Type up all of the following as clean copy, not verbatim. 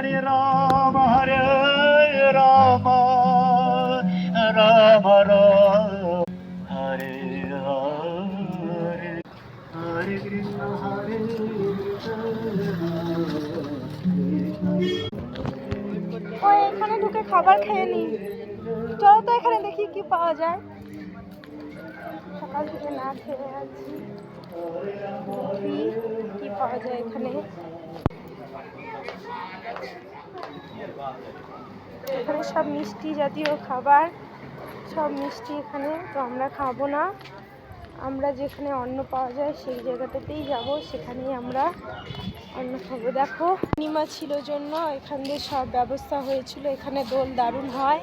হরে রাম রাম রাম হরে হরে হরে কৃষ্ণ হরে ও এখানে ঢুকে খাবার খেয়ে নি। চলো তো এখানে দেখি কি পাওয়া যায়। সকাল থেকে না খেয়ে আছি, দেখি কি পাওয়া যায় এখানে। এখানে সব মিষ্টি জাতীয় খাবার, সব মিষ্টি এখানে। তো আমরা খাবো না, আমরা যেখানে অন্ন পাওয়া যায় সেই জায়গাটাতেই যাব, সেখানেই আমরা অন্ন খাবো। দেখো পূর্ণিমা ছিল জন্য এখানে সব ব্যবস্থা হয়েছিল। এখানে দোল দারুণ হয়।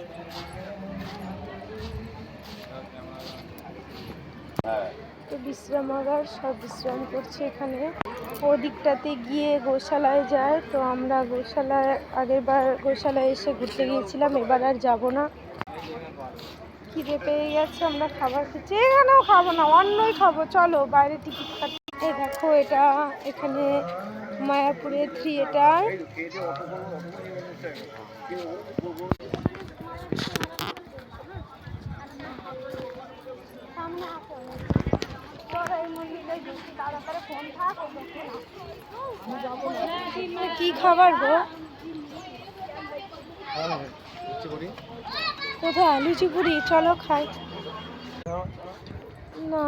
তো বিশ্রামাগার, সব বিশ্রাম করছে এখানে। ওদিকটাতে গিয়ে গোশালায় যায়। তো আমরা গোশালায়, আগেরবার গোশালায় এসে ঘুরতে গিয়েছিলাম, এবার আর যাব না। খিদে পেয়ে গেছে, আমরা খাবার খেয়েছি। এখানেও খাবো না, অন্যই খাবো। চলো বাইরে টিকিট কাটি। এই দেখো এটা এখানে মায়াপুরের থিয়েটার। কি খাবার গো? কোথায় লুচি পুরি? চলো খাই। না